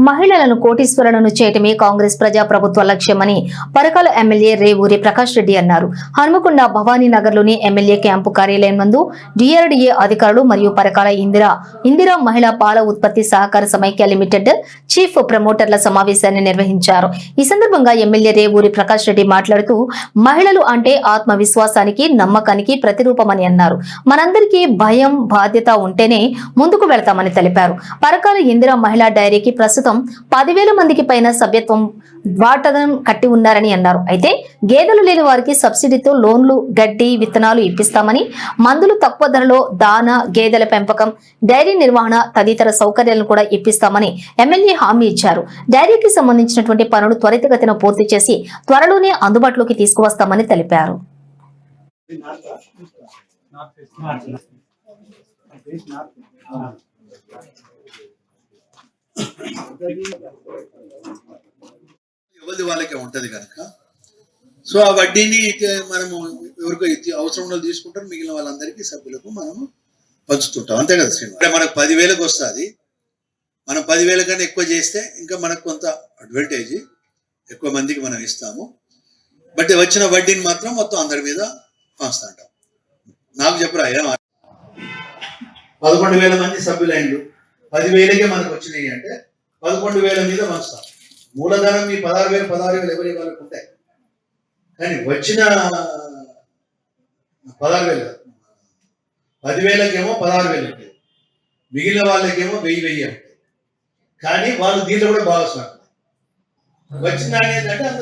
మహిళలను కోటీశ్వరులను చేయటమే కాంగ్రెస్ ప్రజాప్రభుత్వ లక్ష్యమని పరకాల ఎమ్మెల్యే రేవూరి ప్రకాష్ రెడ్డి అన్నారు. హనుమకొండ భవానీ నగర్లోని ఎమ్మెల్యే క్యాంపు కార్యాలయం నందు డిఆర్డీఏ అధికారులు మరియు పరకాల ఇందిరా మహిళా పాల ఉత్పత్తి సహకార సమైక్య లిమిటెడ్ చీఫ్ ప్రమోటర్ల సమావేశాన్ని నిర్వహించారు. ఈ సందర్భంగా ఎమ్మెల్యే రేవూరి ప్రకాష్ రెడ్డి మాట్లాడుతూ మహిళలు అంటే ఆత్మవిశ్వాసానికి, నమ్మకానికి ప్రతిరూపమని అన్నారు. మనందరికీ భయం, బాధ్యత ఉంటేనే ముందుకు వెళ్తామని తెలిపారు. పరకాల ఇందిరా మహిళా డైరీకి ప్రస్తుతం 10,000 మందికి పైన సభ్యత్వం వాటదనం కట్టి ఉన్నారని అన్నారు. అయితే గేదెలు లేని వారికి సబ్సిడీతో లోన్లు, గడ్డి, విత్తనాలు ఇప్పిస్తామని, మందులు తక్కువ ధరలో, దాన, గేదెల పెంపకం, డైరీ నిర్వహణ తదితర సౌకర్యాలను కూడా ఇప్పిస్తామని ఎమ్మెల్యే హామీ ఇచ్చారు. డైరీకి సంబంధించినటువంటి పనులు త్వరితగతిన పూర్తి చేసి త్వరలోనే అందుబాటులోకి తీసుకువస్తామని తెలిపారు. ఎవరిది వాళ్ళకే ఉంటది కనుక సో ఆ వడ్డీని మనము ఎవరికో అవసరం ఉన్నది తీసుకుంటారు, మిగిలిన వాళ్ళందరికీ సభ్యులకు మనము పంచుతుంటాం. అంతే కదా శ్రీనివాస్? అంటే మనకు 10,000కి వస్తుంది. మనం 10,000 కన్నా ఎక్కువ చేస్తే ఇంకా మనకు కొంత అడ్వాంటేజ్, ఎక్కువ మందికి మనం ఇస్తాము. బట్ వచ్చిన వడ్డీని మాత్రం మొత్తం అందరి మీద పంచుతుంటాం. నాకు చెప్పరా, 11,000 మంది సభ్యులైండు, 10,000కే మనకు వచ్చినాయి అంటే 11,000 మీద పంచుతాం. మూలధనం మీ 16,000 ఎవరి వాళ్ళకు ఉంటాయి, కానీ వచ్చిన 16,000 10,000కేమో 16,000, మిగిలిన వాళ్ళకేమో 1,000 ఉంటాయి. కానీ వాళ్ళు దీంట్లో కూడా భాగస్వామి. వచ్చిన ఏంటంటే